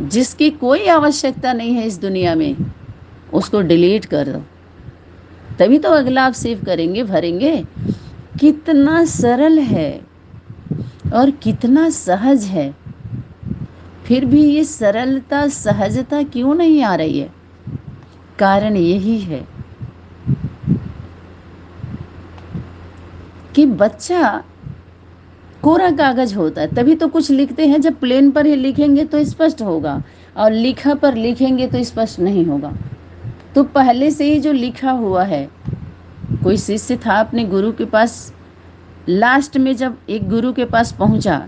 जिसकी कोई आवश्यकता नहीं है इस दुनिया में, उसको डिलीट कर दो, तभी तो अगला आप सेव करेंगे, भरेंगे। कितना सरल है और कितना सहज है, फिर भी ये सरलता सहजता क्यों नहीं आ रही है? कारण यही है कि बच्चा कोरा कागज होता है, तभी तो कुछ लिखते हैं। जब प्लेन पर ही लिखेंगे तो स्पष्ट होगा, और लिखा पर लिखेंगे तो स्पष्ट नहीं होगा। तो पहले से ही जो लिखा हुआ है, कोई शिष्य था अपने गुरु के पास, लास्ट में जब एक गुरु के पास पहुंचा,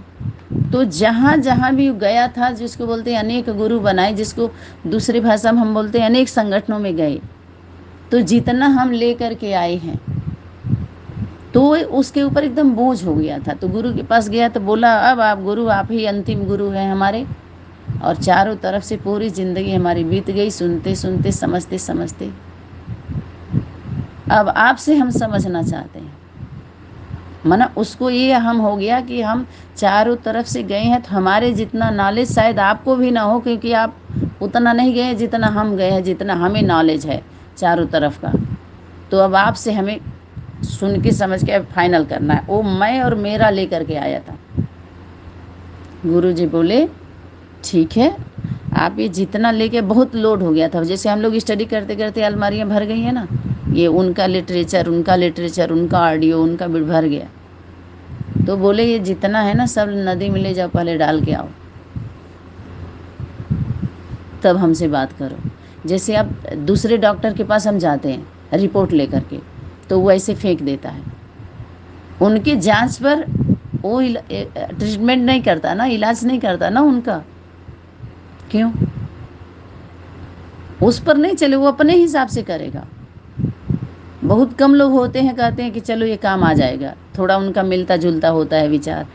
तो जहाँ जहाँ भी गया था, जिसको बोलते हैं अनेक गुरु बनाए, जिसको दूसरी भाषा में हम बोलते हैं अनेक संगठनों में गए, तो जितना हम ले कर के आए हैं, तो उसके ऊपर एकदम बोझ हो गया था। तो गुरु के पास गया तो बोला, अब आप गुरु, आप ही अंतिम गुरु हैं हमारे, और चारों तरफ से पूरी ज़िंदगी हमारी बीत गई सुनते सुनते, समझते समझते। अब आपसे हम समझना चाहते हैं। माना उसको ये अहम हो गया कि हम चारों तरफ से गए हैं, तो हमारे जितना नॉलेज शायद आपको भी ना हो, क्योंकि आप उतना नहीं गए जितना हम गए हैं, जितना हमें नॉलेज है चारों तरफ का। तो अब आपसे हमें सुन के समझ के फाइनल करना है। वो मैं और मेरा लेकर के आया था। गुरुजी बोले ठीक है, आप ये जितना लेके, बहुत लोड हो गया था। जैसे हम लोग स्टडी करते करते अलमारियाँ भर गई हैं ना, ये उनका लिटरेचर, उनका ऑडियो, उनका भर गया। तो बोले ये जितना है ना सब नदी में ले जाओ, पहले डाल के आओ, तब हमसे बात करो। जैसे आप दूसरे डॉक्टर के पास हम जाते हैं रिपोर्ट लेकर के, तो वो ऐसे फेंक देता है। उनके जांच पर वो ट्रीटमेंट नहीं करता ना, इलाज नहीं करता ना उनका। क्यों? उस पर नहीं चले, वो अपने हिसाब से करेगा। बहुत कम लोग होते हैं कहते हैं कि चलो ये काम आ जाएगा, थोड़ा उनका मिलता जुलता होता है विचार,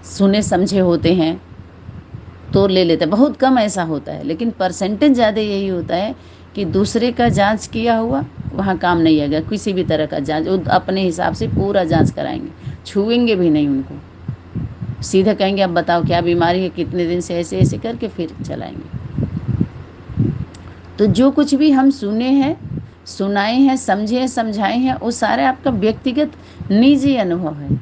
सुने समझे होते हैं तो ले लेते हैं। बहुत कम ऐसा होता है, लेकिन परसेंटेज ज़्यादा यही होता है कि दूसरे का जांच किया हुआ वहाँ काम नहीं आएगा। किसी भी तरह का जांच वो अपने हिसाब से पूरा जांच कराएंगे, छुएंगे भी नहीं उनको, सीधा कहेंगे अब बताओ क्या बीमारी है, कितने दिन से, ऐसे ऐसे करके फिर चलाएंगे। तो जो कुछ भी हम सुने हैं, सुनाए हैं, समझे हैं, समझाए हैं, वो सारे आपका व्यक्तिगत निजी अनुभव है।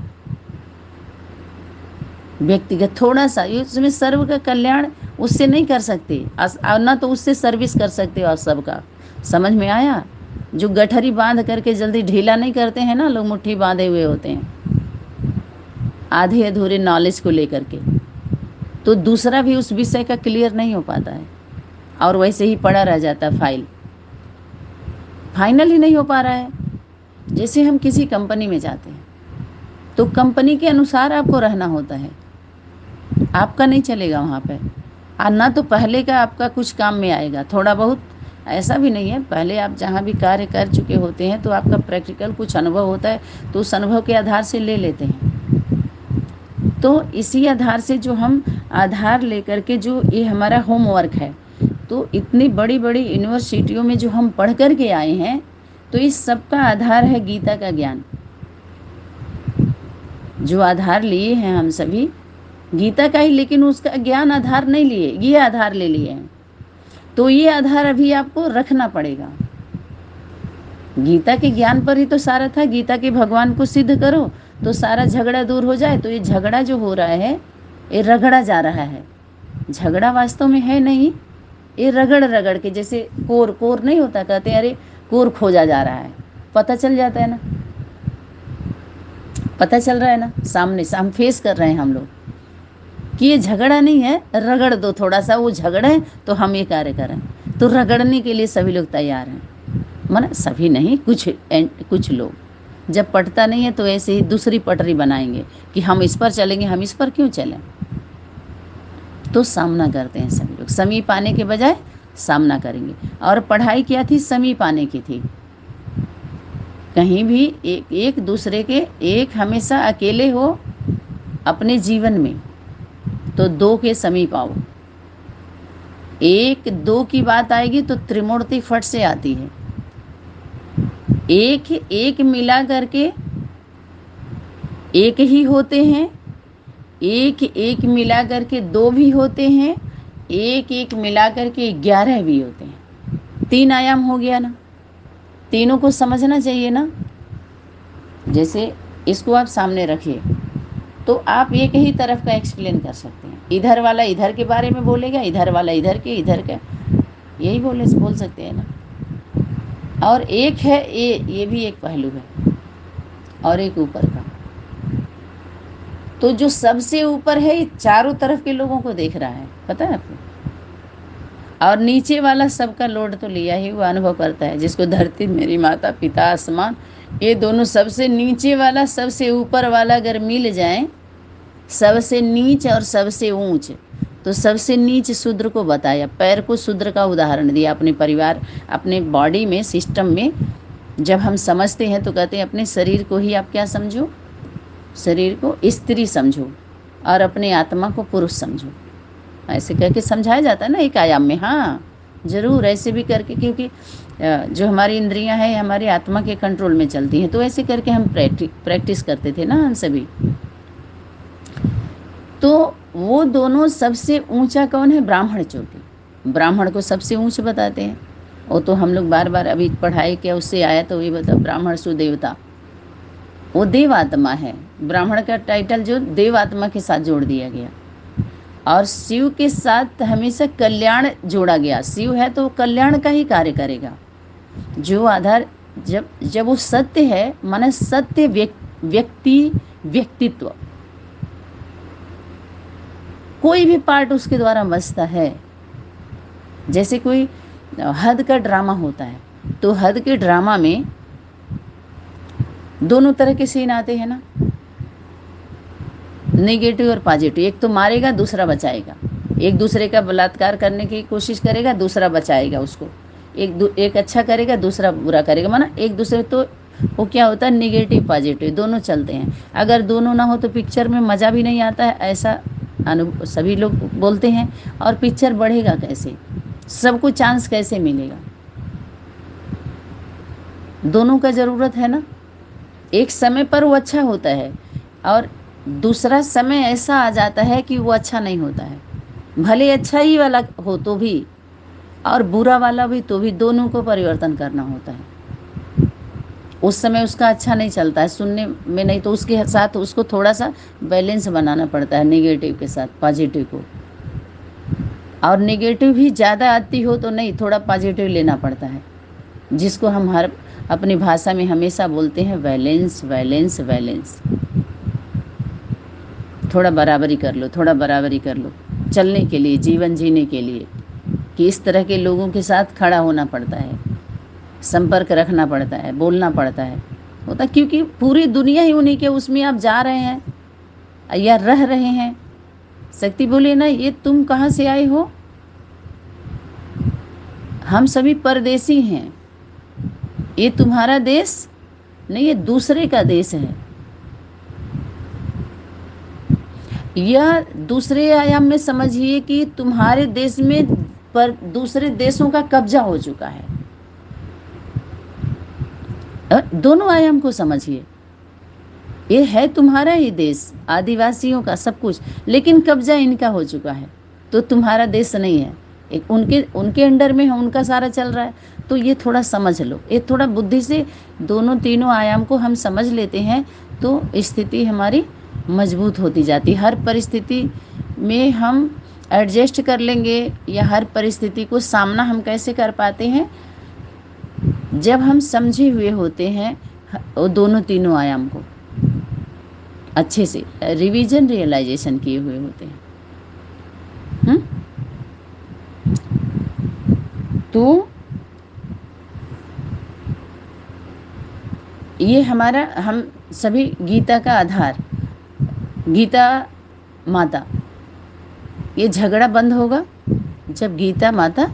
व्यक्तिगत थोड़ा सा, उसमें सर्व का कल्याण उससे नहीं कर सकते, ना तो उससे सर्विस कर सकते हो आप सबका। समझ में आया? जो गठरी बांध करके जल्दी ढीला नहीं करते हैं ना लोग, मुट्ठी बांधे हुए होते हैं आधे अधूरे नॉलेज को लेकर के, तो दूसरा भी उस विषय का क्लियर नहीं हो पाता है, और वैसे ही पड़ा रह जाता है, फाइनल ही नहीं हो पा रहा है। जैसे हम किसी कंपनी में जाते हैं, तो कंपनी के अनुसार आपको रहना होता है, आपका नहीं चलेगा वहाँ पे। और ना तो पहले का आपका कुछ काम में आएगा, थोड़ा बहुत ऐसा भी नहीं है, पहले आप जहाँ भी कार्य कर चुके होते हैं तो आपका प्रैक्टिकल कुछ अनुभव होता है, तो उस अनुभव के आधार से ले लेते हैं। तो इसी आधार से जो हम आधार लेकर के, जो ये हमारा होमवर्क है, तो इतनी बड़ी बड़ी यूनिवर्सिटियों में जो हम पढ़ कर के आए हैं, तो इस सब का आधार है गीता का ज्ञान। जो आधार लिए हैं हम सभी गीता का ही, लेकिन उसका ज्ञान आधार नहीं लिए, ये आधार ले लिए हैं। तो ये आधार अभी आपको रखना पड़ेगा। गीता के ज्ञान पर ही तो सारा था, गीता के भगवान को सिद्ध करो तो सारा झगड़ा दूर हो जाए। तो ये झगड़ा जो हो रहा है, ये रगड़ा जा रहा है, झगड़ा वास्तव में है नहीं, ये रगड़ रगड़ के, जैसे कोर कोर नहीं होता, कहते हैं अरे कोर खोजा जा रहा है, पता चल जाता है ना, पता चल रहा है ना, सामने से हम फेस कर रहे हैं हम लोग कि ये झगड़ा नहीं है, रगड़ दो थोड़ा सा, वो झगड़े तो हम ये कार्य करें। तो रगड़ने के लिए सभी लोग तैयार हैं, माना सभी नहीं, कुछ लोग। जब पटता नहीं है तो ऐसे ही दूसरी पटरी बनाएंगे कि हम इस पर चलेंगे, हम इस पर क्यों चलें। तो सामना करते हैं सभी लोग, समीप आने के बजाय सामना करेंगे। और पढ़ाई क्या थी, समीप आने की थी। कहीं भी एक दूसरे के, एक हमेशा अकेले हो अपने जीवन में तो दो के समीप आओ, एक दो की बात आएगी तो त्रिमूर्ति फट से आती है। एक एक मिला करके एक ही होते हैं, एक एक मिला करके दो भी होते हैं, एक एक मिला करके 11 भी होते हैं। 3 आयाम हो गया ना, तीनों को समझना चाहिए ना। जैसे इसको आप सामने रखिए तो आप एक ही तरफ का एक्सप्लेन कर सकते हैं। इधर वाला इधर के बारे में बोलेगा, इधर वाला इधर के, इधर का, यही बोल सकते हैं ना। और एक है ये भी एक पहलू है, और एक ऊपर का। तो जो सबसे ऊपर है ये चारों तरफ के लोगों को देख रहा है, पता है आपको। और नीचे वाला सबका लोड तो लिया ही, वो अनुभव करता है। जिसको धरती, मेरी माता पिता, आसमान, ये दोनों सबसे नीचे वाला सबसे ऊपर वाला अगर मिल जाए, सबसे नीच और सबसे ऊंच, तो सबसे नीच शूद्र को बताया, पैर को शूद्र का उदाहरण दिया। अपने परिवार, अपने बॉडी में, सिस्टम में जब हम समझते हैं तो कहते हैं अपने शरीर को ही आप क्या समझो, शरीर को स्त्री समझो और अपने आत्मा को पुरुष समझो। ऐसे करके समझाया जाता है ना एक आयाम में। हाँ जरूर, ऐसे भी करके, क्योंकि जो हमारी इंद्रियां हैं हमारी आत्मा के कंट्रोल में चलती हैं, तो ऐसे करके हम प्रैक्टिस करते थे ना हम सभी। तो वो दोनों, सबसे ऊंचा कौन है, ब्राह्मण चोटी। ब्राह्मण को सबसे ऊंच बताते हैं। वो तो हम लोग बार बार अभी पढ़ाई किया, उससे आया तो ये बता, ब्राह्मण सुदेवता, वो देव आत्मा है। ब्राह्मण का टाइटल जो देव आत्मा के साथ जोड़ दिया गया, और शिव के साथ हमेशा कल्याण जोड़ा गया। शिव है तो कल्याण का ही कार्य करेगा। जो आधार, जब वो सत्य है, माने सत्य व्यक्तित्व, कोई भी पार्ट उसके द्वारा बचता है। जैसे कोई हद का ड्रामा होता है, तो हद के ड्रामा में दोनों तरह के सीन आते हैं ना, नेगेटिव और पॉजिटिव। एक तो मारेगा, दूसरा बचाएगा। एक दूसरे का बलात्कार करने की कोशिश करेगा, दूसरा बचाएगा उसको। एक अच्छा करेगा, दूसरा बुरा करेगा, माना एक दूसरे। तो वो क्या होता है, नेगेटिव पॉजिटिव दोनों चलते हैं। अगर दोनों ना हो तो पिक्चर में मज़ा भी नहीं आता है, ऐसा सभी लोग बोलते हैं। और पिक्चर बढ़ेगा कैसे, सबको चांस कैसे मिलेगा। दोनों का ज़रूरत है ना। एक समय पर वो अच्छा होता है, और दूसरा समय ऐसा आ जाता है कि वो अच्छा नहीं होता है। भले अच्छा ही वाला हो तो भी, और बुरा वाला भी तो भी, दोनों को परिवर्तन करना होता है। उस समय उसका अच्छा नहीं चलता है सुनने में, नहीं तो उसके साथ उसको थोड़ा सा बैलेंस बनाना पड़ता है, नेगेटिव के साथ पॉजिटिव को। और नेगेटिव भी ज़्यादा आती हो तो नहीं, थोड़ा पॉजिटिव लेना पड़ता है, जिसको हम हर अपनी भाषा में हमेशा बोलते हैं बैलेंस बैलेंस बैलेंस। थोड़ा बराबरी कर लो, थोड़ा बराबरी कर लो, चलने के लिए, जीवन जीने के लिए। कि इस तरह के लोगों के साथ खड़ा होना पड़ता है, संपर्क रखना पड़ता है, बोलना पड़ता है, होता, क्योंकि पूरी दुनिया ही उन्हीं के उसमें आप जा रहे हैं या रह रहे हैं। शक्ति बोले ना, ये तुम कहाँ से आए हो, हम सभी परदेसी हैं, ये तुम्हारा देश नहीं, ये दूसरे का देश है। या दूसरे आयाम में समझिए कि तुम्हारे देश में पर दूसरे देशों का कब्जा हो चुका है। दोनों आयाम को समझिए, ये है तुम्हारा ही देश, आदिवासियों का सब कुछ, लेकिन कब्जा इनका हो चुका है, तो तुम्हारा देश नहीं है। एक उनके अंडर में है, उनका सारा चल रहा है। तो ये थोड़ा समझ लो, ये थोड़ा बुद्धि से दोनों तीनों आयाम को हम समझ लेते हैं तो स्थिति हमारी मजबूत होती जाती। हर परिस्थिति में हम एडजस्ट कर लेंगे, या हर परिस्थिति को सामना हम कैसे कर पाते हैं, जब हम समझे हुए होते हैं वो दोनों तीनों आयाम को, अच्छे से रिवीजन रियलाइजेशन किए हुए होते हैं। तो ये हमारा, हम सभी गीता का आधार, गीता माता, ये झगड़ा बंद होगा जब गीता माता,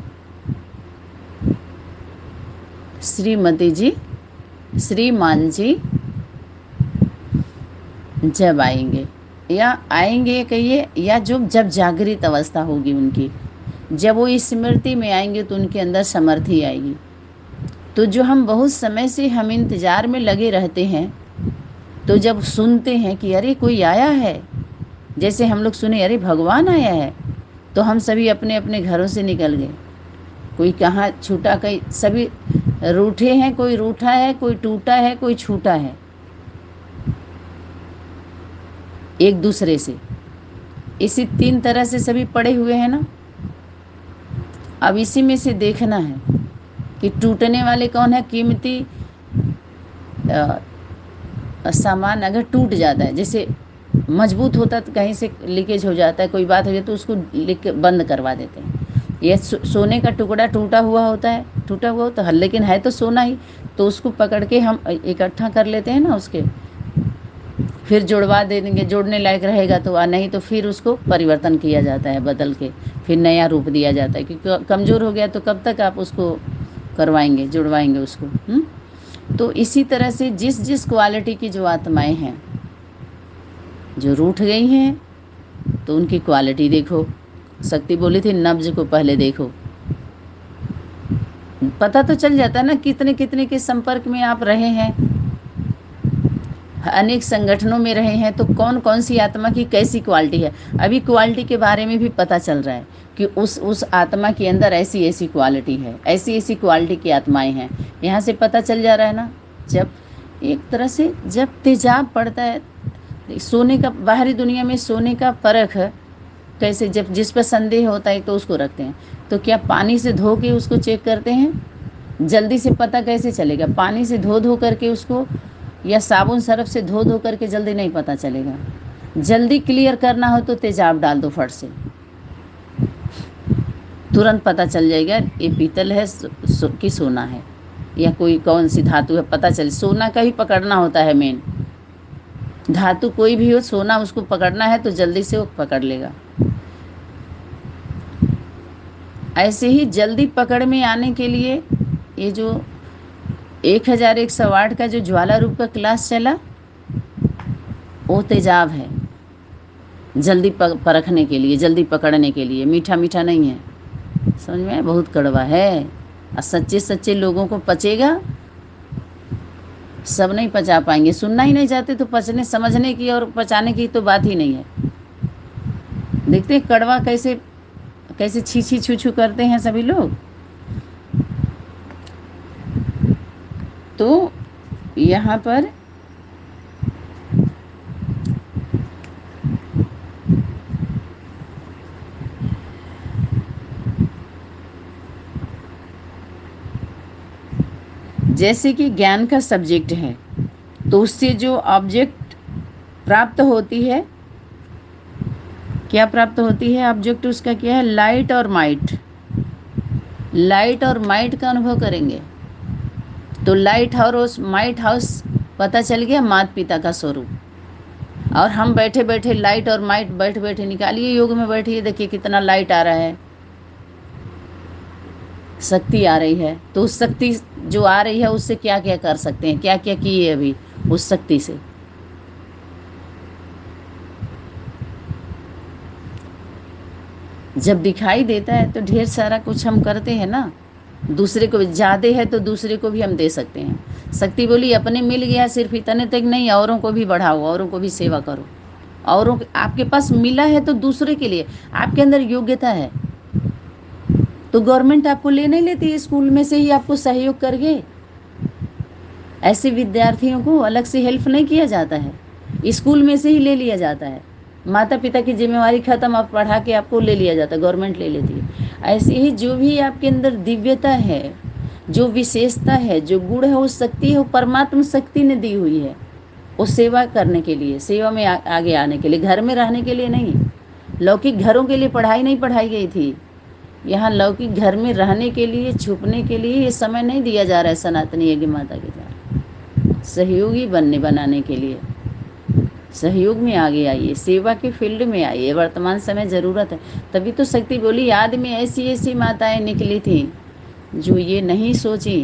श्रीमती जी, श्रीमान जी जब आएंगे, या आएंगे कहिए, या जब जागृत अवस्था होगी उनकी, जब वो इस स्मृति में आएंगे तो उनके अंदर समर्थी आएगी। तो जो हम बहुत समय से हम इंतज़ार में लगे रहते हैं, तो जब सुनते हैं कि अरे कोई आया है, जैसे हम लोग सुने अरे भगवान आया है, तो हम सभी अपने अपने घरों से निकल गए। कोई कहाँ छूटा, कहीं सभी रूठे हैं, कोई रूठा है, कोई टूटा है, कोई छूटा है एक दूसरे से। इसी 3 तरह से सभी पड़े हुए हैं ना। अब इसी में से देखना है कि टूटने वाले कौन है। कीमती सामान अगर टूट जाता है, जैसे मजबूत होता है तो कहीं से लीकेज हो जाता है, कोई बात हो जाए तो उसको लिख के बंद करवा देते हैं। ये सोने का टुकड़ा टूटा हुआ होता है, टूटा हुआ होता है, लेकिन है तो सोना ही, तो उसको पकड़ के हम इकट्ठा कर लेते हैं ना, उसके फिर जुड़वा देंगे, जोड़ने लायक रहेगा तो, नहीं तो फिर उसको परिवर्तन किया जाता है, बदल के फिर नया रूप दिया जाता है, क्योंकि कमज़ोर हो गया तो कब तक आप उसको करवाएंगे, जुड़वाएंगे उसको। तो इसी तरह से जिस जिस क्वालिटी की जो आत्माएं हैं जो रूठ गई हैं, तो उनकी क्वालिटी देखो। शक्ति बोली थी नब्ज को पहले देखो, पता तो चल जाता है ना कितने कितने के संपर्क में आप रहे हैं, अनेक संगठनों में रहे हैं, तो कौन कौन सी आत्मा की कैसी क्वालिटी है। अभी क्वालिटी के बारे में भी पता चल रहा है कि उस आत्मा के अंदर ऐसी ऐसी क्वालिटी है, ऐसी ऐसी क्वालिटी की आत्माएं हैं, यहाँ से पता चल जा रहा है ना। जब एक तरह से जब तेजाब पड़ता है, सोने का, बाहरी दुनिया में सोने का परख कैसे, जब जिस पर संदेह होता है तो उसको रखते हैं, तो क्या पानी से धो के उसको चेक करते हैं? जल्दी से पता कैसे चलेगा? पानी से धो धो करके उसको, या साबुन सर्फ से धो धो करके जल्दी नहीं पता चलेगा। जल्दी क्लियर करना हो तो तेजाब डाल दो फट से, तुरंत पता चल जाएगा ये पीतल है कि सोना है, या कोई कौन सी धातु है, पता चले। सोना का ही पकड़ना होता है मेन, धातु कोई भी हो, सोना उसको पकड़ना है तो जल्दी से वो पकड़ लेगा। ऐसे ही जल्दी पकड़ में आने के लिए ये जो 1108 का जो ज्वाला रूप का क्लास चला, वो तेजाब है जल्दी परखने के लिए, जल्दी पकड़ने के लिए। मीठा मीठा नहीं है, समझ में? बहुत कड़वा है, और सच्चे सच्चे लोगों को पचेगा, सब नहीं पचा पाएंगे। सुनना ही नहीं चाहते तो पचने समझने की और पचाने की तो बात ही नहीं है। देखते हैं कड़वा कैसे कैसे छी छी छू छू करते हैं सभी लोग। तो यहाँ पर जैसे कि ज्ञान का सब्जेक्ट है, तो उससे जो ऑब्जेक्ट प्राप्त होती है, क्या प्राप्त होती है? ऑब्जेक्ट उसका क्या है? लाइट और माइट। लाइट और माइट का अनुभव करेंगे तो लाइट हाउस, माइट हाउस पता चल गया, माता पिता का स्वरूप। और हम बैठे बैठे लाइट और माइट, बैठे बैठे निकालिए, योग में बैठिए, देखिए कितना लाइट आ रहा है, शक्ति आ रही है। तो उस शक्ति जो आ रही है उससे क्या क्या कर सकते हैं, क्या क्या किए अभी उस शक्ति से। जब दिखाई देता है तो ढेर सारा कुछ हम करते हैं ना, दूसरे को ज़्यादा है तो दूसरे को भी हम दे सकते हैं। शक्ति बोली अपने मिल गया सिर्फ इतने तक नहीं, औरों को भी बढ़ाओ, औरों को भी सेवा करो। औरों आपके पास मिला है तो दूसरे के लिए, आपके अंदर योग्यता है तो गवर्नमेंट आपको ले नहीं लेती, स्कूल में से ही आपको सहयोग करके। ऐसे विद्यार्थियों को अलग से हेल्प नहीं किया जाता है, स्कूल में से ही ले लिया जाता है। माता पिता की जिम्मेवारी खत्म, आप पढ़ा के आपको ले लिया जाता है, गवर्नमेंट ले लेती है। ऐसे ही जो भी आपके अंदर दिव्यता है, जो विशेषता है, जो गुण है, वो शक्ति है, वो परमात्मा शक्ति ने दी हुई है, वो सेवा करने के लिए, सेवा में आगे आने के लिए, घर में रहने के लिए नहीं। लौकिक घरों के लिए पढ़ाई नहीं पढ़ाई गई थी, यहाँ लौकिक घर में रहने के लिए, छुपने के लिए ये समय नहीं दिया जा रहा है सनातनी यज्ञ माता के द्वारा। सहयोगी बनाने के लिए सहयोग में आगे आइए, सेवा के फील्ड में आइए, वर्तमान समय ज़रूरत है। तभी तो शक्ति बोली आदि में ऐसी ऐसी माताएं निकली थी जो ये नहीं सोची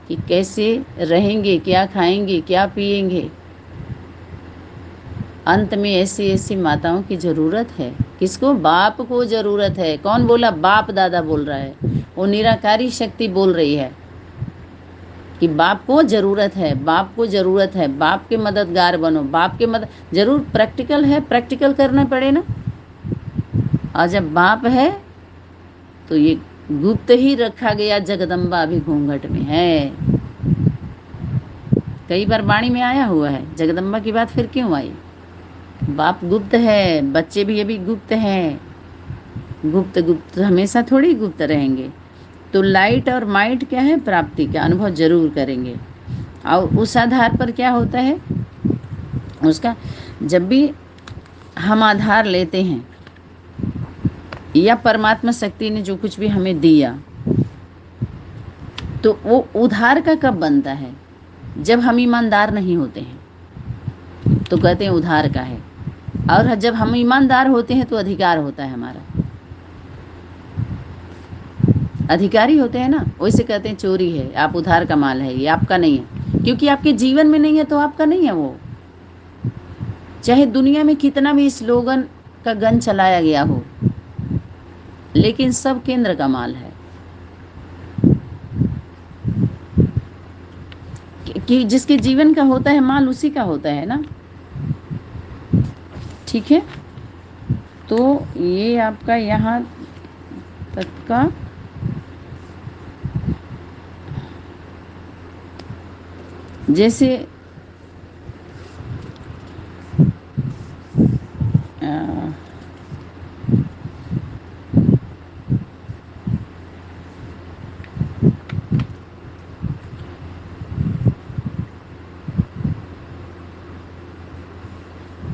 कि कैसे रहेंगे, क्या खाएंगे, क्या पिएंगे। अंत में ऐसी ऐसी माताओं की ज़रूरत है। किसको? बाप को ज़रूरत है। कौन बोला? बाप दादा बोल रहा है, वो निराकारी शक्ति बोल रही है कि बाप को ज़रूरत है, बाप को ज़रूरत है, बाप के मददगार बनो, बाप के मदद। ज़रूर प्रैक्टिकल है, प्रैक्टिकल करना पड़े ना। और जब बाप है तो ये गुप्त ही रखा गया, जगदम्बा भी घूंघट में है। कई बार वाणी में आया हुआ है, जगदम्बा की बात फिर क्यों आई? बाप गुप्त है, बच्चे भी अभी गुप्त हैं। गुप्त गुप्त हमेशा थोड़ी गुप्त रहेंगे। तो लाइट और माइट क्या है? प्राप्ति का अनुभव जरूर करेंगे। और उस आधार पर क्या होता है उसका, जब भी हम आधार लेते हैं या परमात्मा शक्ति ने जो कुछ भी हमें दिया, तो वो उधार का कब बनता है? जब हम ईमानदार नहीं होते हैं तो कहते हैं उधार का है, और जब हम ईमानदार होते हैं तो अधिकार होता है हमारा। अधिकारी होते हैं ना, वैसे कहते हैं चोरी है, आप उधार का माल है, ये आपका नहीं है, क्योंकि आपके जीवन में नहीं है तो आपका नहीं है वो। चाहे दुनिया में कितना भी स्लोगन का गन चलाया गया हो, लेकिन सब केंद्र का माल है। कि जिसके जीवन का होता है माल, उसी का होता है ना। ठीक है, तो ये आपका यहाँ तक का जैसे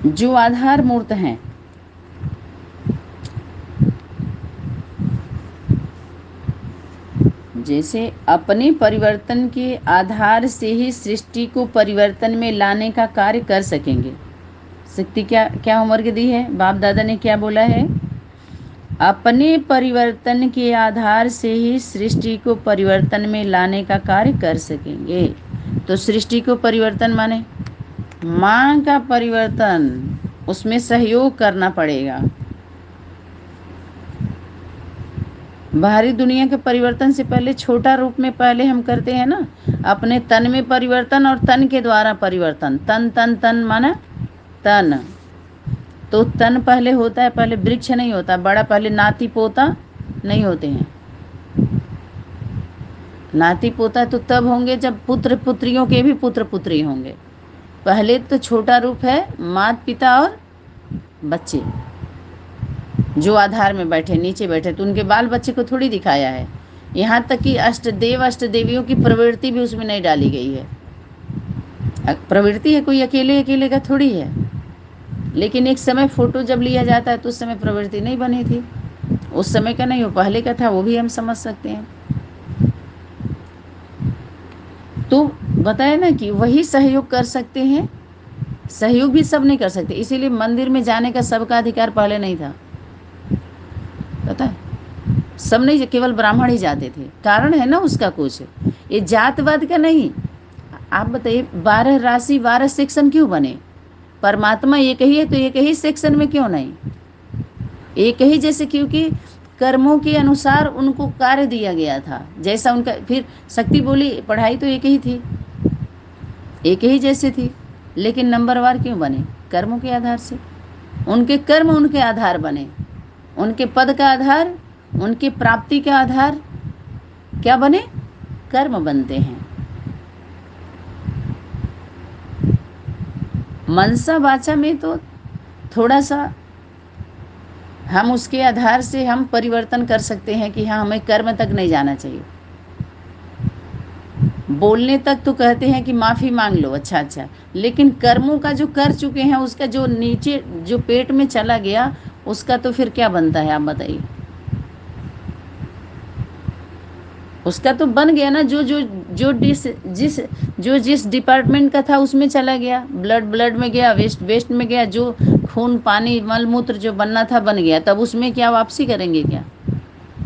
जो आधार मूर्त हैं, जैसे अपने परिवर्तन के आधार से ही सृष्टि को परिवर्तन में लाने का कार्य कर सकेंगे। शक्ति क्या क्या होमवर्क दी है, बाप दादा ने क्या बोला है? अपने परिवर्तन के आधार से ही सृष्टि को परिवर्तन में लाने का कार्य कर सकेंगे। तो सृष्टि को परिवर्तन माने माँ का परिवर्तन, उसमें सहयोग करना पड़ेगा। बाहरी दुनिया के परिवर्तन से पहले छोटा रूप में पहले हम करते हैं ना, अपने तन में परिवर्तन और तन के द्वारा परिवर्तन। तन तन तन माना तन, तो तन पहले होता है, पहले वृक्ष नहीं होता बड़ा, पहले नाती पोता नहीं होते हैं। नाती पोता तो तब होंगे जब पुत्र पुत्रियों के भी पुत्र पुत्री होंगे। पहले तो छोटा रूप है माता पिता और बच्चे, जो आधार में बैठे, नीचे बैठे, तो उनके बाल बच्चे को थोड़ी दिखाया है। यहाँ तक कि अष्टदेव अष्ट देवियों की प्रवृत्ति भी उसमें नहीं डाली गई है। प्रवृत्ति है, कोई अकेले अकेले का थोड़ी है। लेकिन एक समय फोटो जब लिया जाता है तो उस समय प्रवृत्ति नहीं बनी थी, उस समय का नहीं, वो पहले का था, वो भी हम समझ सकते हैं। तो बताया ना कि वही सहयोग कर सकते हैं, सहयोग भी सब नहीं कर सकते। इसीलिए मंदिर में जाने का सबका अधिकार पहले नहीं था, पता है, सब नहीं, केवल ब्राह्मण ही जाते थे। कारण है ना उसका कुछ, ये जातवाद का नहीं। आप बताइए 12 राशि 12 सेक्शन क्यों बने? परमात्मा एक ही है तो एक ही सेक्शन में क्यों नहीं? एक ही जैसे, क्योंकि कर्मों के अनुसार उनको कार्य दिया गया था, जैसा उनका। फिर शक्ति बोली पढ़ाई तो एक ही थी, एक ही जैसे थी, लेकिन नंबरवार क्यों बने? कर्मों के आधार से। उनके कर्म उनके आधार बने, उनके पद का आधार, उनकी प्राप्ति का आधार क्या बने? कर्म बनते हैं। मनसा वाचा में तो थोड़ा सा हम उसके आधार से हम परिवर्तन कर सकते हैं कि हाँ, हमें कर्म तक नहीं जाना चाहिए। बोलने तक तो कहते हैं कि माफ़ी मांग लो, अच्छा, लेकिन कर्मों का जो कर चुके हैं उसका जो नीचे जो पेट में चला गया, उसका तो फिर क्या बनता है आप बताइए? उसका तो बन गया ना, जिस डिपार्टमेंट का था उसमें चला गया, ब्लड में गया, वेस्ट में गया, जो खून पानी मल मूत्र जो बनना था बन गया, तब उसमें क्या वापसी करेंगे क्या?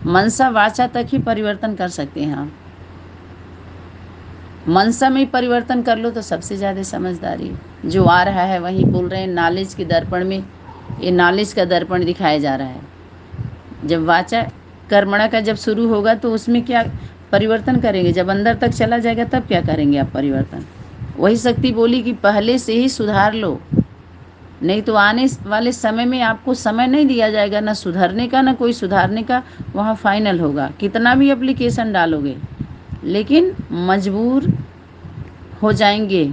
मनसा वाचा तक ही परिवर्तन कर सकते हैं आप। मनसा में परिवर्तन कर लो तो सबसे ज़्यादा समझदारी जो आ रहा है वही बोल रहे हैं। नॉलेज के दर्पण में, ये नॉलेज का दर्पण दिखाया जा रहा है। जब वाचा कर्मणा का जब शुरू होगा तो उसमें क्या परिवर्तन करेंगे? जब अंदर तक चला जाएगा तब क्या करेंगे आप परिवर्तन? वही शक्ति बोली कि पहले से ही सुधार लो, नहीं तो आने वाले समय में आपको समय नहीं दिया जाएगा, ना सुधरने का ना कोई सुधारने का। वहाँ फाइनल होगा, कितना भी एप्लीकेशन डालोगे लेकिन मजबूर हो जाएंगे,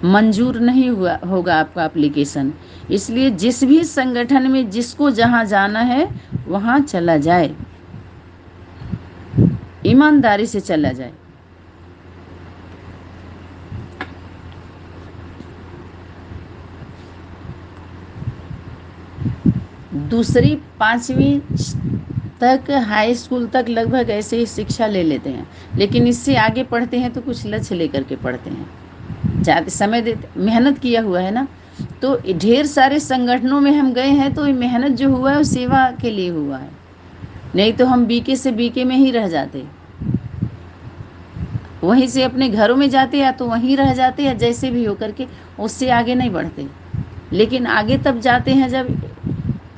मंजूर नहीं हुआ होगा आपका एप्लीकेशन। इसलिए जिस भी संगठन में जिसको जहाँ जाना है वहाँ चला जाए, ईमानदारी से चला जाए। दूसरी 5वीं तक, हाई स्कूल तक लगभग ऐसे ही शिक्षा ले लेते हैं, लेकिन इससे आगे पढ़ते हैं तो कुछ लक्ष्य लेकर के पढ़ते हैं, ज़्यादा समय देते, मेहनत किया हुआ है ना। तो ढेर सारे संगठनों में हम गए हैं तो मेहनत जो हुआ है वो सेवा के लिए हुआ है, नहीं तो हम बीके से बीके में ही रह जाते, वहीं से अपने घरों में जाते या तो वहीं रह जाते या जैसे भी हो करके, उससे आगे नहीं बढ़ते। लेकिन आगे तब जाते हैं जब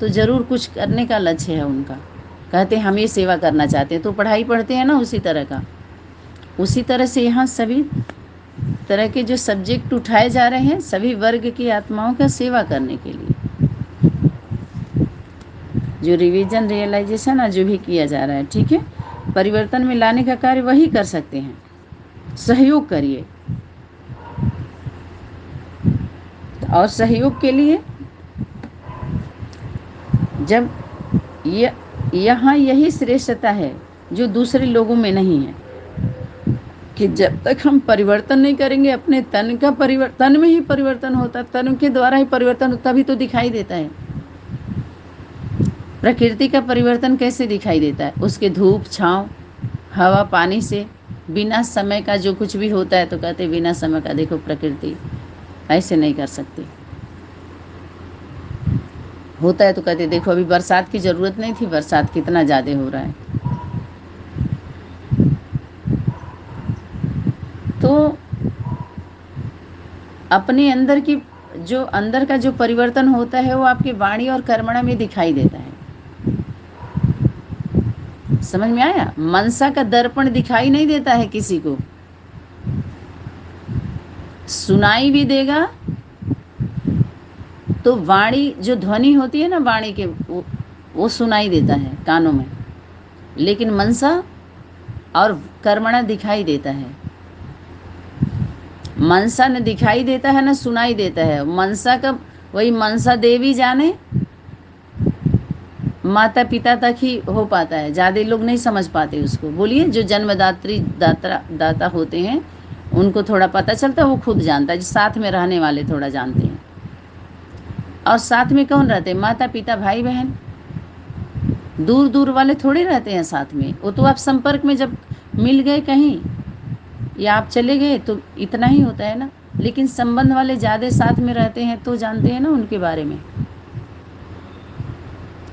तो ज़रूर कुछ करने का लक्ष्य है उनका, कहते हैं हम ये सेवा करना चाहते हैं, तो पढ़ाई पढ़ते हैं ना उसी तरह का। उसी तरह से यहाँ सभी तरह के जो सब्जेक्ट उठाए जा रहे हैं सभी वर्ग की आत्माओं का सेवा करने के लिए, जो रिवीजन रियलाइजेशन और जो भी किया जा रहा है, ठीक है, परिवर्तन में लाने का कार्य वही कर सकते हैं, सहयोग करिए। और सहयोग के लिए जब यहाँ यही श्रेष्ठता है जो दूसरे लोगों में नहीं है, कि जब तक हम परिवर्तन नहीं करेंगे अपने तन का, परिवर्तन में ही परिवर्तन होता, तन के द्वारा ही परिवर्तन होता, तभी तो दिखाई देता है। प्रकृति का परिवर्तन कैसे दिखाई देता है? उसके धूप छांव हवा पानी से, बिना समय का जो कुछ भी होता है तो कहते बिना समय का देखो प्रकृति ऐसे नहीं कर सकती, होता है तो कहते देखो अभी बरसात की ज़रूरत नहीं थी, बरसात कितना ज़्यादा हो रहा है। तो अपने अंदर की जो अंदर का जो परिवर्तन होता है वो आपकी वाणी और कर्मणा में दिखाई देता है। समझ में आया? मनसा का दर्पण दिखाई नहीं देता है किसी को, सुनाई भी देगा तो वाणी जो ध्वनि होती है ना वाणी के, वो सुनाई देता है कानों में, लेकिन मनसा और कर्मणा दिखाई देता है। मनसा न दिखाई देता है न सुनाई देता है। मनसा का वही मनसा देवी जाने, माता पिता तक ही हो पाता है, ज़्यादा लोग नहीं समझ पाते उसको। बोलिए, जो जन्मदात्री दाता होते हैं उनको थोड़ा पता चलता है, वो खुद जानता है, जो साथ में रहने वाले थोड़ा जानते हैं। और साथ में कौन रहते हैं? माता पिता भाई बहन। दूर दूर वाले थोड़े रहते हैं साथ में, वो तो आप संपर्क में जब मिल गए कहीं या आप चले गए तो इतना ही होता है ना, लेकिन संबंध वाले ज़्यादा साथ में रहते हैं तो जानते हैं ना उनके बारे में।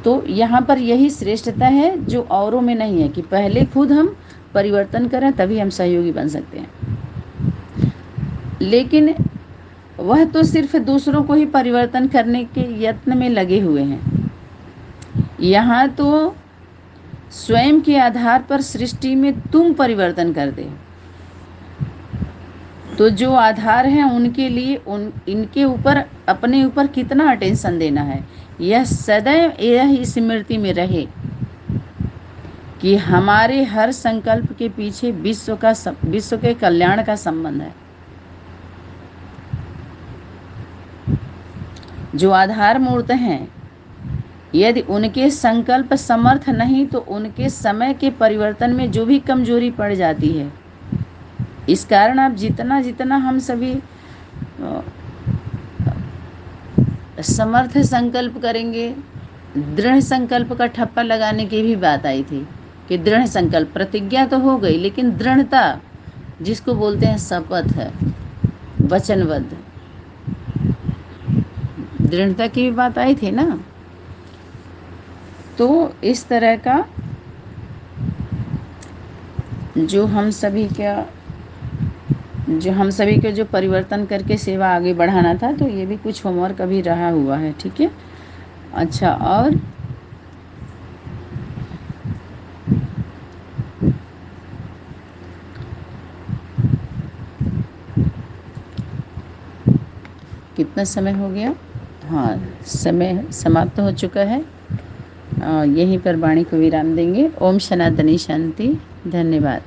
तो यहाँ पर यही श्रेष्ठता है जो औरों में नहीं है, कि पहले खुद हम परिवर्तन करें तभी हम सहयोगी बन सकते हैं। लेकिन वह तो सिर्फ दूसरों को ही परिवर्तन करने के यत्न में लगे हुए हैं। यहाँ तो स्वयं के आधार पर सृष्टि में तुम परिवर्तन कर दे, तो जो आधार हैं उनके लिए इनके ऊपर अपने ऊपर कितना अटेंशन देना है, यह सदैव यह स्मृति में रहे कि हमारे हर संकल्प के पीछे विश्व के कल्याण का संबंध है। जो आधार मूर्त हैं, यदि उनके संकल्प समर्थ नहीं तो उनके समय के परिवर्तन में जो भी कमजोरी पड़ जाती है, इस कारण आप जितना हम सभी समर्थ संकल्प करेंगे, दृढ़ संकल्प का ठप्पा लगाने की भी बात आई थी कि दृढ़ संकल्प, प्रतिज्ञा तो हो गई लेकिन दृढ़ता जिसको बोलते हैं शपथ है, वचनबद्ध, दृढ़ता की भी बात आई थी ना। तो इस तरह का जो हम सभी को जो परिवर्तन करके सेवा आगे बढ़ाना था, तो ये भी कुछ होमवर्क अभी रहा हुआ है, ठीक है। अच्छा, और कितना समय हो गया? हाँ, समय समाप्त हो चुका है। यहीं पर वाणी को विराम देंगे। ओम सनातनी शांति। धन्यवाद।